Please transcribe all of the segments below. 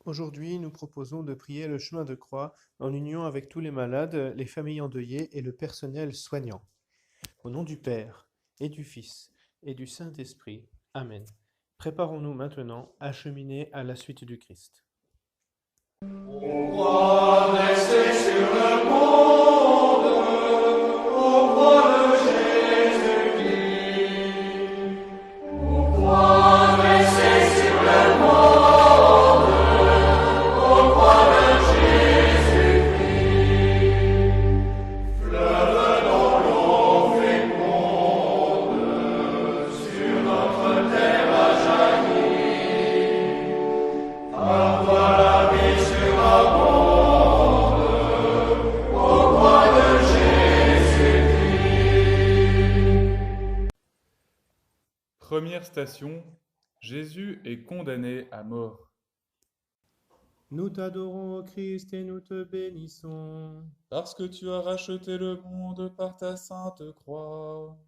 Aujourd'hui, nous proposons de prier le chemin de croix en union avec tous les malades, les familles endeuillées et le personnel soignant. Au nom du Père, et du Fils, et du Saint-Esprit. Amen. Préparons-nous maintenant à cheminer à la suite du Christ. On croit rester sur le monde, on croit le Jésus-Christ. On croit rester sur le monde, on croit le Jésus-Christ. Fleuve dont l'eau féconde, sur notre terre a jailli. Par toi la vie surabonde, au croix de Jésus-Christ. Première station, Jésus est condamné à mort. Nous t'adorons, ô Christ, et nous te bénissons. Parce que tu as racheté le monde par ta sainte croix.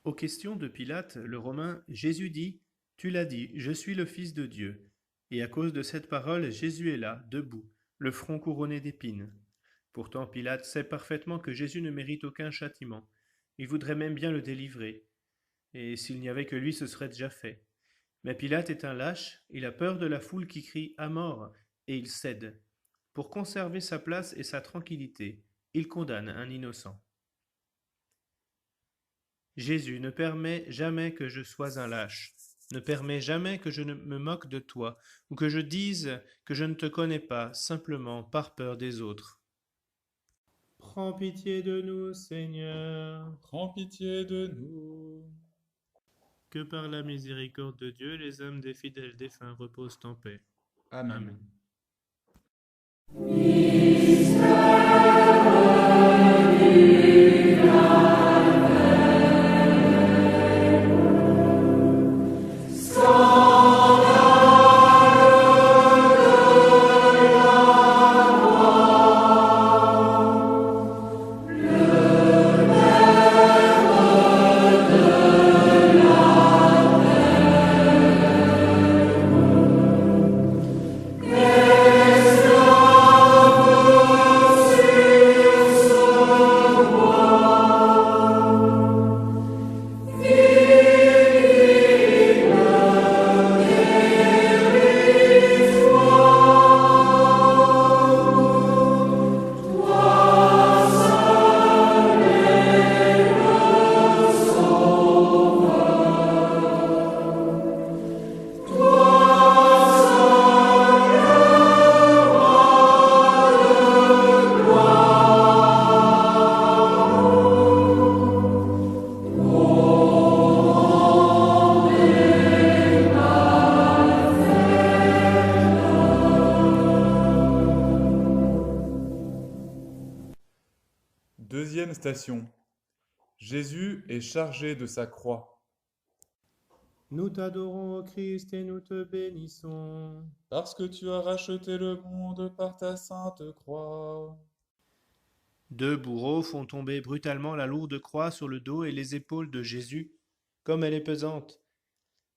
Aux questions de Pilate, le Romain, Jésus dit, « Tu l'as dit, je suis le Fils de Dieu. » Et à cause de cette parole, Jésus est là, debout, le front couronné d'épines. Pourtant, Pilate sait parfaitement que Jésus ne mérite aucun châtiment. Il voudrait même bien le délivrer. Et s'il n'y avait que lui, ce serait déjà fait. Mais Pilate est un lâche, il a peur de la foule qui crie « à mort » et il cède. Pour conserver sa place et sa tranquillité, il condamne un innocent. Jésus, ne permets jamais que je sois un lâche. Ne permets jamais que je ne me moque de toi, ou que je dise que je ne te connais pas, simplement par peur des autres. Prends pitié de nous, Seigneur. Prends pitié de nous. Que par la miséricorde de Dieu, les âmes des fidèles défunts reposent en paix. Amen. Deuxième station, Jésus est chargé de sa croix. Nous t'adorons, ô Christ, et nous te bénissons. Parce que tu as racheté le monde par ta sainte croix. Deux bourreaux font tomber brutalement la lourde croix sur le dos et les épaules de Jésus, comme elle est pesante.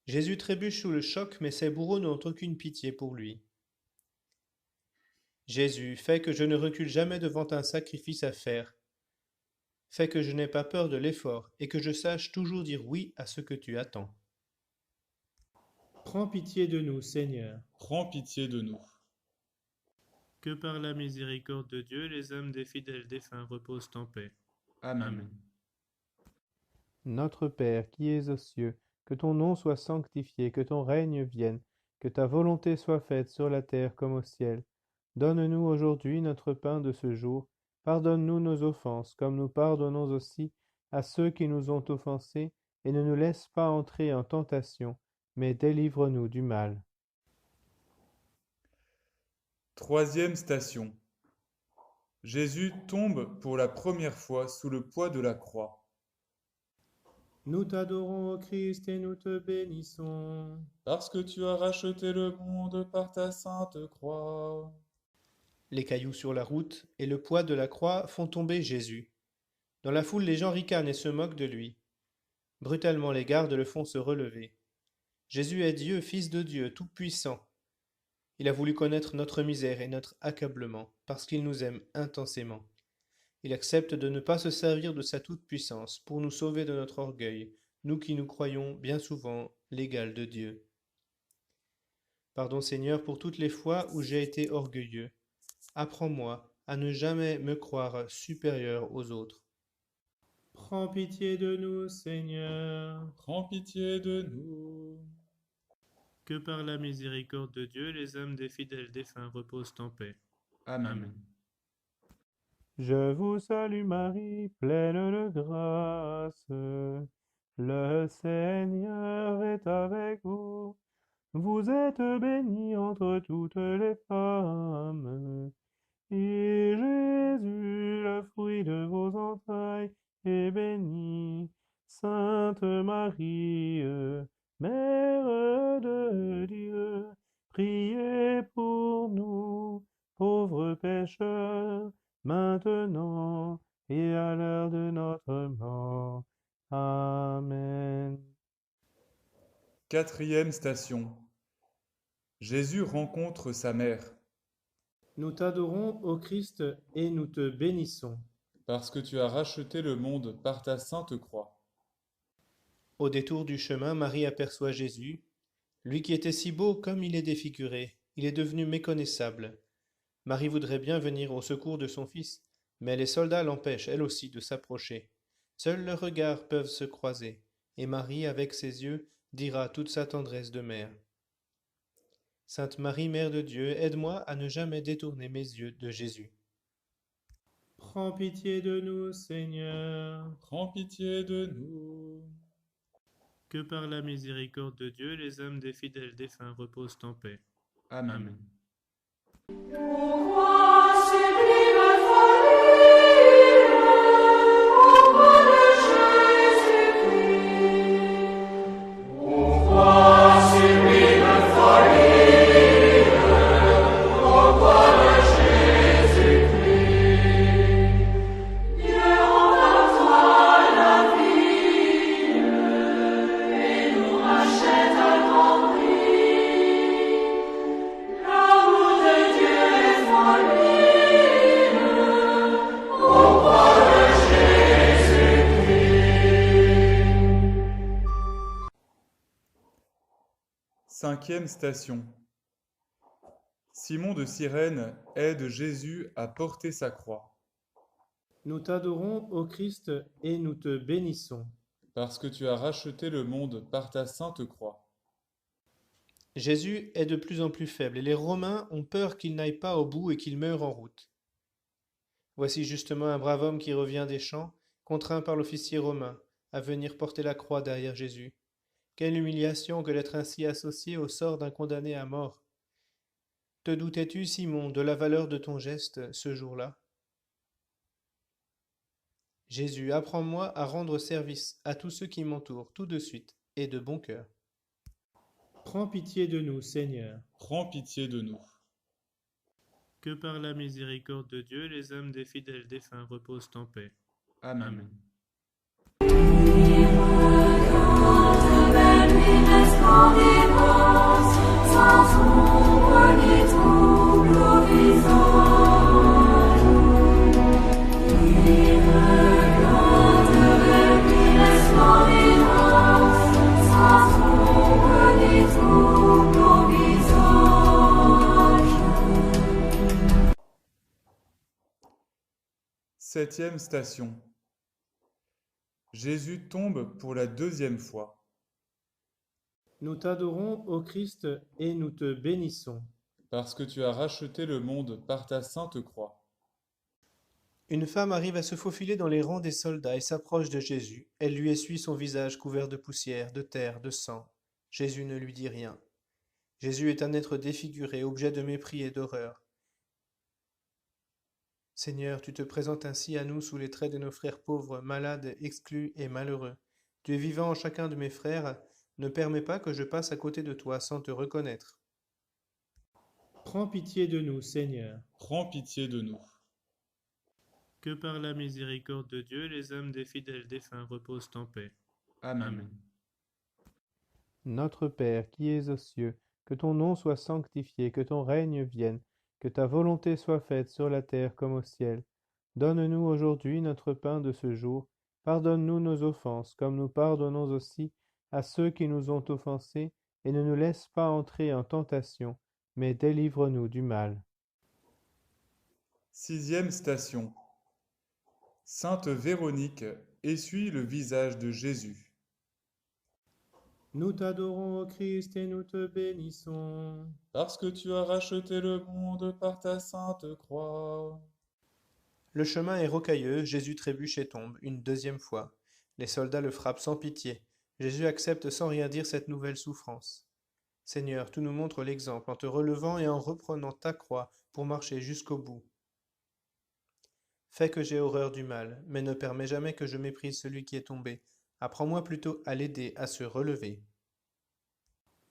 Jésus trébuche sous le choc, mais ses bourreaux n'ont aucune pitié pour lui. Jésus, fais que je ne recule jamais devant un sacrifice à faire. Fais que je n'aie pas peur de l'effort et que je sache toujours dire oui à ce que tu attends. Prends pitié de nous, Seigneur. Prends pitié de nous. Que par la miséricorde de Dieu, les âmes des fidèles défunts reposent en paix. Amen. Notre Père qui es aux cieux, que ton nom soit sanctifié, que ton règne vienne, que ta volonté soit faite sur la terre comme au ciel. Donne-nous aujourd'hui notre pain de ce jour. Pardonne-nous nos offenses, comme nous pardonnons aussi à ceux qui nous ont offensés, et ne nous laisse pas entrer en tentation, mais délivre-nous du mal. Troisième station, Jésus tombe pour la première fois sous le poids de la croix. Nous t'adorons, ô Christ, et nous te bénissons. Parce que tu as racheté le monde par ta sainte croix. Les cailloux sur la route et le poids de la croix font tomber Jésus. Dans la foule, les gens ricanent et se moquent de lui. Brutalement, les gardes le font se relever. Jésus est Dieu, Fils de Dieu, tout-puissant. Il a voulu connaître notre misère et notre accablement, parce qu'il nous aime intensément. Il accepte de ne pas se servir de sa toute-puissance pour nous sauver de notre orgueil, nous qui nous croyons bien souvent l'égal de Dieu. Pardon Seigneur pour toutes les fois où j'ai été orgueilleux. Apprends-moi à ne jamais me croire supérieur aux autres. Prends pitié de nous, Seigneur. Prends pitié de nous. Que par la miséricorde de Dieu, les âmes des fidèles défunts reposent en paix. Amen. Je vous salue Marie, pleine de grâce. Le Seigneur est avec vous. Vous êtes bénie entre toutes les femmes. Et Jésus, le fruit de vos entrailles, est béni. Sainte Marie, Mère de Dieu, priez pour nous, pauvres pécheurs, maintenant et à l'heure de notre mort. Amen. 4e station. Jésus rencontre sa mère. Nous t'adorons, ô Christ, et nous te bénissons. Parce que tu as racheté le monde par ta sainte croix. Au détour du chemin, Marie aperçoit Jésus. Lui qui était si beau comme il est défiguré, il est devenu méconnaissable. Marie voudrait bien venir au secours de son fils, mais les soldats l'empêchent, elle aussi, de s'approcher. Seuls leurs regards peuvent se croiser, et Marie, avec ses yeux, dira toute sa tendresse de mère. Sainte Marie, Mère de Dieu, aide-moi à ne jamais détourner mes yeux de Jésus. Prends pitié de nous, Seigneur. Prends pitié de nous. Que par la miséricorde de Dieu, les âmes des fidèles défunts reposent en paix. Amen. Pourquoi sublime folie, pourquoi de Jésus-Christ? Pourquoi sublime folie, pourquoi de Jésus-Christ? Dieu envoie toi la vie et nous rachète à grand prix. L'amour de Dieu est folie, pourquoi de Jésus-Christ? 5e station. Simon de Cyrène aide Jésus à porter sa croix. Nous t'adorons, ô Christ, et nous te bénissons. Parce que tu as racheté le monde par ta sainte croix. Jésus est de plus en plus faible, et les Romains ont peur qu'il n'aille pas au bout et qu'il meure en route. Voici justement un brave homme qui revient des champs, contraint par l'officier romain, à venir porter la croix derrière Jésus. Quelle humiliation que d'être ainsi associé au sort d'un condamné à mort. Te doutais-tu, Simon, de la valeur de ton geste ce jour-là? Jésus, apprends-moi à rendre service à tous ceux qui m'entourent tout de suite et de bon cœur. Prends pitié de nous, Seigneur. Prends pitié de nous. Que par la miséricorde de Dieu, les âmes des fidèles défunts reposent en paix. Amen. Septième station. Jésus tombe pour la 2e fois. Nous t'adorons, ô Christ, et nous te bénissons. Parce que tu as racheté le monde par ta sainte croix. Une femme arrive à se faufiler dans les rangs des soldats et s'approche de Jésus. Elle lui essuie son visage couvert de poussière, de terre, de sang. Jésus ne lui dit rien. Jésus est un être défiguré, objet de mépris et d'horreur. Seigneur, tu te présentes ainsi à nous sous les traits de nos frères pauvres, malades, exclus et malheureux. Tu es vivant en chacun de mes frères, ne permets pas que je passe à côté de toi sans te reconnaître. Prends pitié de nous, Seigneur. Prends pitié de nous. Que par la miséricorde de Dieu, les âmes des fidèles défunts reposent en paix. Amen. Notre Père qui es aux cieux, que ton nom soit sanctifié, que ton règne vienne, que ta volonté soit faite sur la terre comme au ciel. Donne-nous aujourd'hui notre pain de ce jour. Pardonne-nous nos offenses, comme nous pardonnons aussi à ceux qui nous ont offensés, et ne nous laisse pas entrer en tentation, mais délivre-nous du mal. Sixième station. Sainte Véronique essuie le visage de Jésus. Nous t'adorons, ô Christ, et nous te bénissons. Parce que tu as racheté le monde par ta sainte croix. Le chemin est rocailleux, Jésus trébuche et tombe, une deuxième fois. Les soldats le frappent sans pitié. Jésus accepte sans rien dire cette nouvelle souffrance. Seigneur, tu nous montres l'exemple en te relevant et en reprenant ta croix pour marcher jusqu'au bout. Fais que j'ai horreur du mal, mais ne permets jamais que je méprise celui qui est tombé. Apprends-moi plutôt à l'aider à se relever.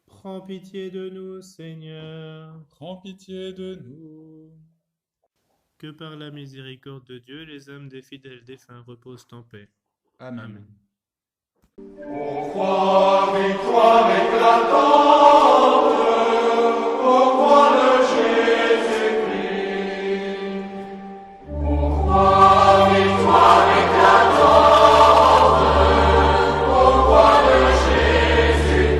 Prends pitié de nous, Seigneur. Prends pitié de nous. Que par la miséricorde de Dieu, les âmes des fidèles défunts reposent en paix. Amen. On croit, victoire éclatante, au croix de Jésus-Christ. On croit, victoire éclatante, au croix de Jésus-Christ.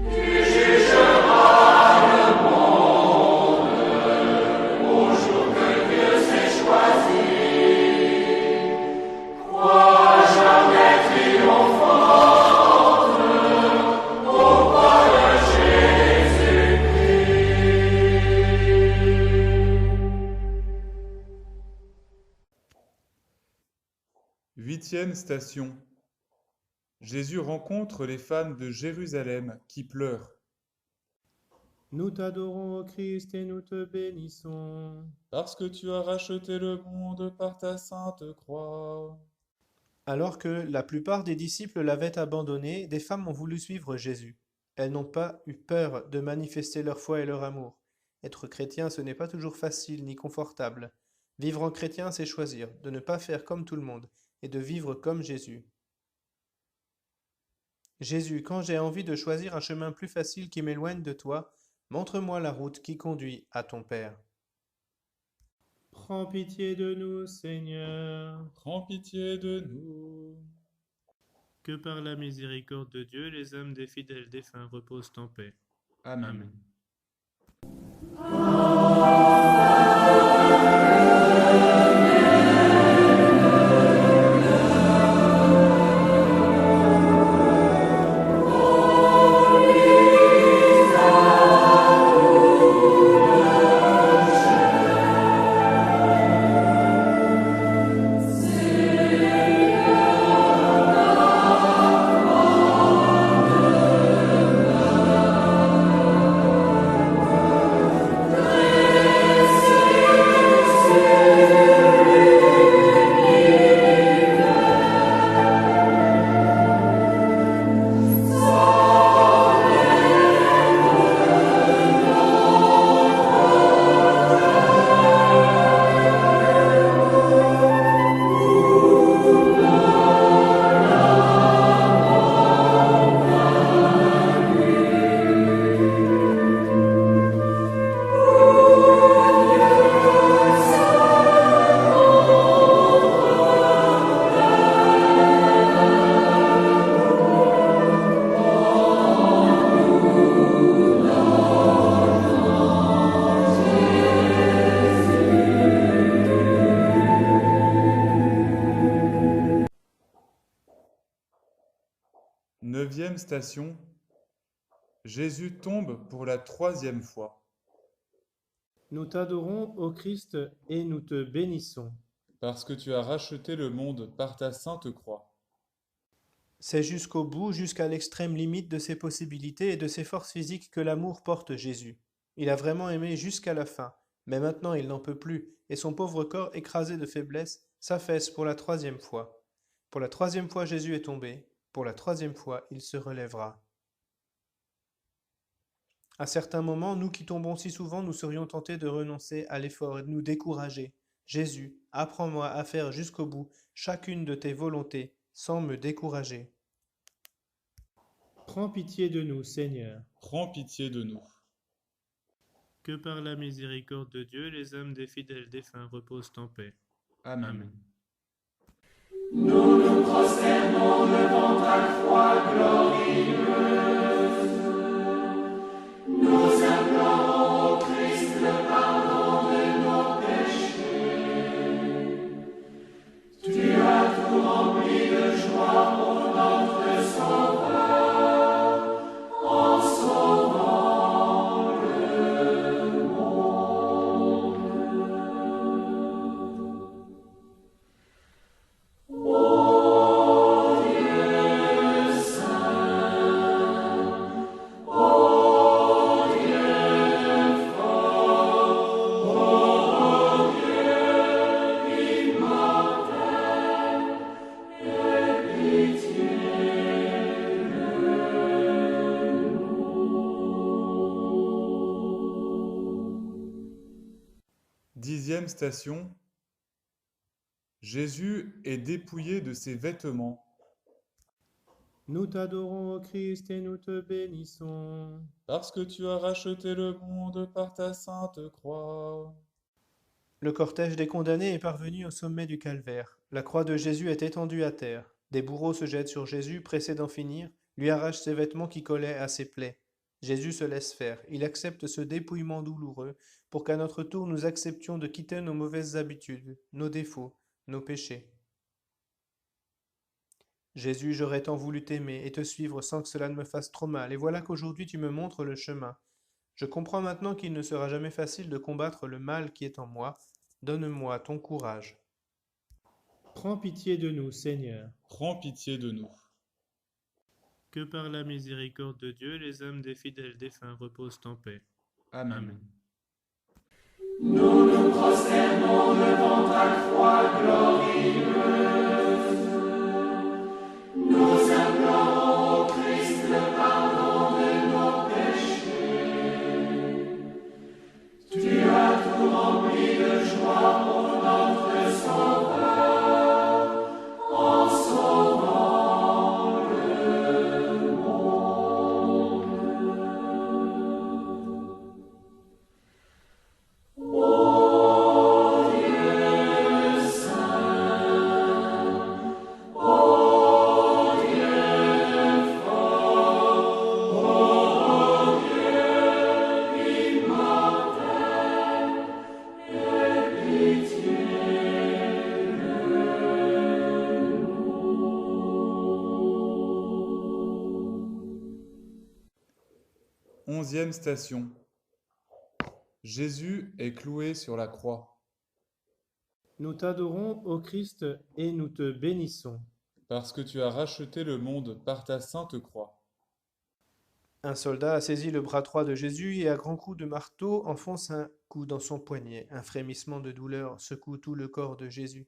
Tu jugeras le monde au jour que Dieu s'est choisi. Croix jamais triomphante, au croix de Jésus-Christ. Huitième station. Jésus rencontre les femmes de Jérusalem qui pleurent. Nous t'adorons, ô Christ, et nous te bénissons. Parce que tu as racheté le monde par ta sainte croix. Alors que la plupart des disciples l'avaient abandonné, des femmes ont voulu suivre Jésus. Elles n'ont pas eu peur de manifester leur foi et leur amour. Être chrétien, ce n'est pas toujours facile ni confortable. Vivre en chrétien, c'est choisir de ne pas faire comme tout le monde et de vivre comme Jésus. Jésus, quand j'ai envie de choisir un chemin plus facile qui m'éloigne de toi, montre-moi la route qui conduit à ton Père. Prends pitié de nous, Seigneur. Prends pitié de nous. Que par la miséricorde de Dieu, les âmes des fidèles défunts reposent en paix. Amen. Neuvième station. Jésus tombe pour la troisième fois. Nous t'adorons, ô Christ, et nous te bénissons. Parce que tu as racheté le monde par ta sainte croix. C'est jusqu'au bout, jusqu'à l'extrême limite de ses possibilités et de ses forces physiques que l'amour porte Jésus. Il a vraiment aimé jusqu'à la fin, mais maintenant il n'en peut plus, et son pauvre corps, écrasé de faiblesse, s'affaisse pour la troisième fois. Pour la troisième fois, Jésus est tombé. Pour la troisième fois, il se relèvera. À certains moments, nous qui tombons si souvent, nous serions tentés de renoncer à l'effort et de nous décourager. Jésus, apprends-moi à faire jusqu'au bout chacune de tes volontés sans me décourager. Prends pitié de nous, Seigneur. Prends pitié de nous. Que par la miséricorde de Dieu, les âmes des fidèles défunts reposent en paix. Amen. Amen. Nous nous prosternons devant ta croix glorieuse. Nous implorons au Christ le pardon de nos péchés. Tu as tout rempli de joie pour notre Sauveur, en sauvant le monde. Ô Dieu saint, ô Dieu fort, ô Dieu immortel, aie pitié de nous. 10e station. Jésus est dépouillé de ses vêtements. Nous t'adorons, ô Christ, et nous te bénissons. Parce que tu as racheté le monde par ta sainte croix. Le cortège des condamnés est parvenu au sommet du calvaire. La croix de Jésus est étendue à terre. Des bourreaux se jettent sur Jésus, pressés d'en finir, lui arrachent ses vêtements qui collaient à ses plaies. Jésus se laisse faire. Il accepte ce dépouillement douloureux pour qu'à notre tour nous acceptions de quitter nos mauvaises habitudes, nos défauts, nos péchés. Jésus, j'aurais tant voulu t'aimer et te suivre sans que cela ne me fasse trop mal, et voilà qu'aujourd'hui tu me montres le chemin. Je comprends maintenant qu'il ne sera jamais facile de combattre le mal qui est en moi. Donne-moi ton courage. Prends pitié de nous, Seigneur. Prends pitié de nous. Que par la miséricorde de Dieu, les âmes des fidèles défunts reposent en paix. Amen. Nous nous prosternons devant ta croix glorieuse. Nous implorons au Christ le pardon de nos péchés. Tu as tout rempli de joie pour notre Sauveur, en sauvant le monde. Ô Dieu saint, ô Dieu fort, ô Dieu immortel, aie pitié de nous. 11e station. Jésus est cloué sur la croix. Nous t'adorons, ô Christ, et nous te bénissons. Parce que tu as racheté le monde par ta sainte croix. Un soldat a saisi le bras droit de Jésus et à grands coups de marteau enfonce un coup dans son poignet. Un frémissement de douleur secoue tout le corps de Jésus.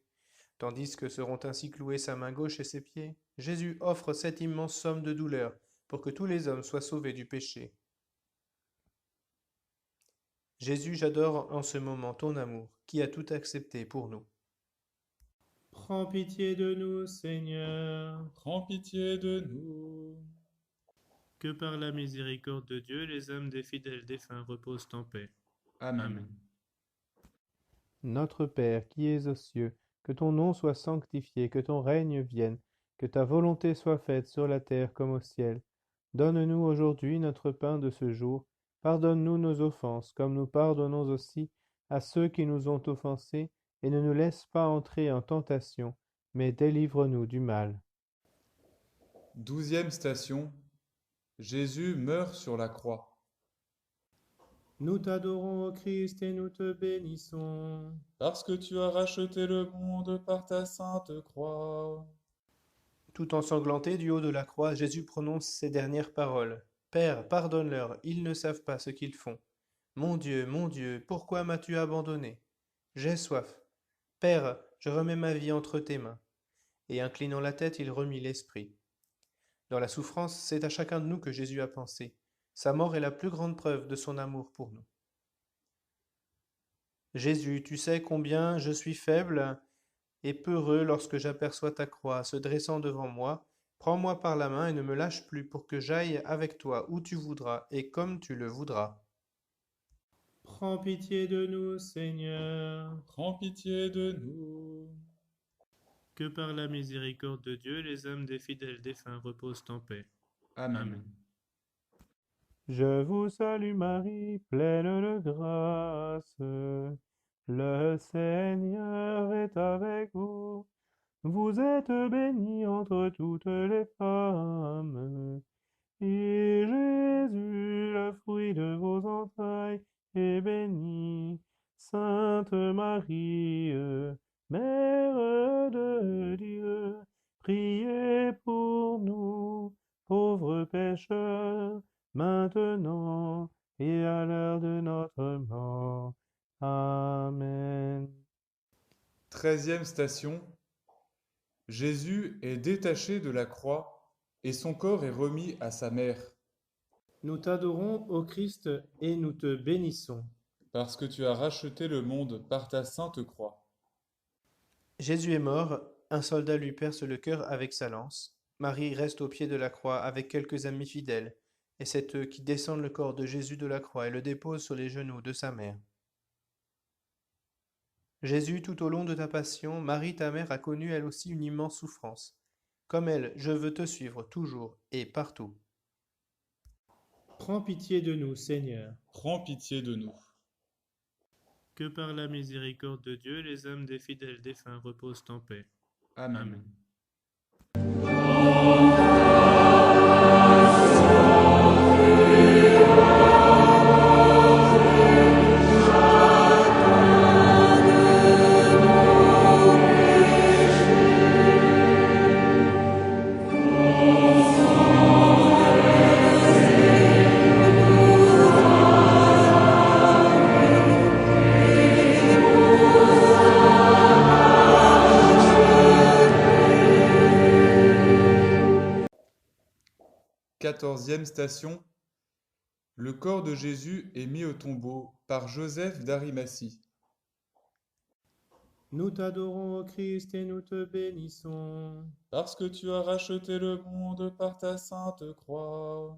Tandis que seront ainsi cloués sa main gauche et ses pieds, Jésus offre cette immense somme de douleur pour que tous les hommes soient sauvés du péché. Jésus, j'adore en ce moment ton amour, qui a tout accepté pour nous. Prends pitié de nous, Seigneur. Prends pitié de nous. Que par la miséricorde de Dieu, les âmes des fidèles défunts reposent en paix. Amen. Notre Père qui es aux cieux, que ton nom soit sanctifié, que ton règne vienne, que ta volonté soit faite sur la terre comme au ciel. Donne-nous aujourd'hui notre pain de ce jour. Pardonne-nous nos offenses, comme nous pardonnons aussi à ceux qui nous ont offensés, et ne nous laisse pas entrer en tentation, mais délivre-nous du mal. 12e station. Jésus meurt sur la croix. Nous t'adorons, ô Christ, et nous te bénissons. Parce que tu as racheté le monde par ta sainte croix. Tout ensanglanté du haut de la croix, Jésus prononce ces dernières paroles. Père, pardonne-leur, ils ne savent pas ce qu'ils font. Mon Dieu, pourquoi m'as-tu abandonné? J'ai soif. Père, je remets ma vie entre tes mains. Et inclinant la tête, il remit l'esprit. Dans la souffrance, c'est à chacun de nous que Jésus a pensé. Sa mort est la plus grande preuve de son amour pour nous. Jésus, tu sais combien je suis faible et peureux lorsque j'aperçois ta croix se dressant devant moi. Prends-moi par la main et ne me lâche plus pour que j'aille avec toi où tu voudras et comme tu le voudras. Prends pitié de nous, Seigneur. Prends pitié de nous. Que par la miséricorde de Dieu, les âmes des fidèles défunts reposent en paix. Amen. Je vous salue Marie, pleine de grâce. Le Seigneur est avec vous. Vous êtes bénie entre toutes les femmes. Et Jésus, le fruit de vos entrailles, est béni. Sainte Marie, Mère de Dieu, priez pour nous, pauvres pécheurs, maintenant et à l'heure de notre mort. Amen. 13e station. Jésus est détaché de la croix et son corps est remis à sa mère. Nous t'adorons, ô Christ, et nous te bénissons. Parce que tu as racheté le monde par ta sainte croix. Jésus est mort, un soldat lui perce le cœur avec sa lance. Marie reste au pied de la croix avec quelques amis fidèles, et c'est eux qui descendent le corps de Jésus de la croix et le déposent sur les genoux de sa mère. Jésus, tout au long de ta passion, Marie, ta mère, a connu elle aussi une immense souffrance. Comme elle, je veux te suivre toujours et partout. Prends pitié de nous, Seigneur. Prends pitié de nous. Que par la miséricorde de Dieu, les âmes des fidèles défunts reposent en paix. Amen. Quatorzième station. Le corps de Jésus est mis au tombeau par Joseph d'Arimathie. Nous t'adorons, ô Christ, et nous te bénissons. Parce que tu as racheté le monde par ta sainte croix.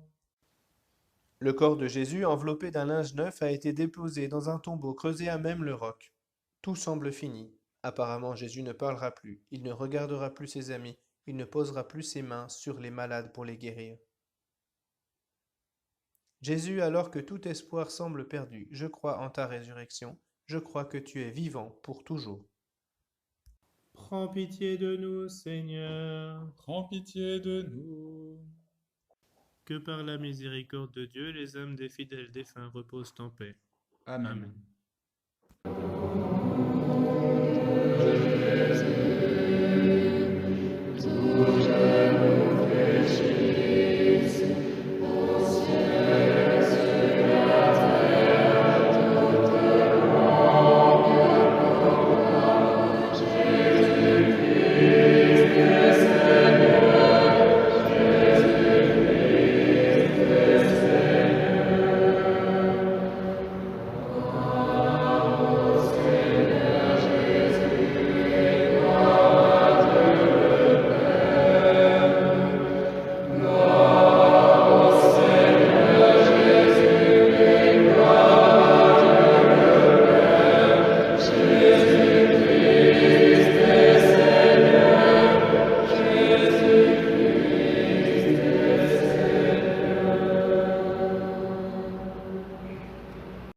Le corps de Jésus, enveloppé d'un linge neuf, a été déposé dans un tombeau creusé à même le roc. Tout semble fini. Apparemment, Jésus ne parlera plus, il ne regardera plus ses amis, il ne posera plus ses mains sur les malades pour les guérir. Jésus, alors que tout espoir semble perdu, je crois en ta résurrection, je crois que tu es vivant pour toujours. Prends pitié de nous, Seigneur. Prends pitié de nous. Que par la miséricorde de Dieu, les âmes des fidèles défunts reposent en paix. Amen.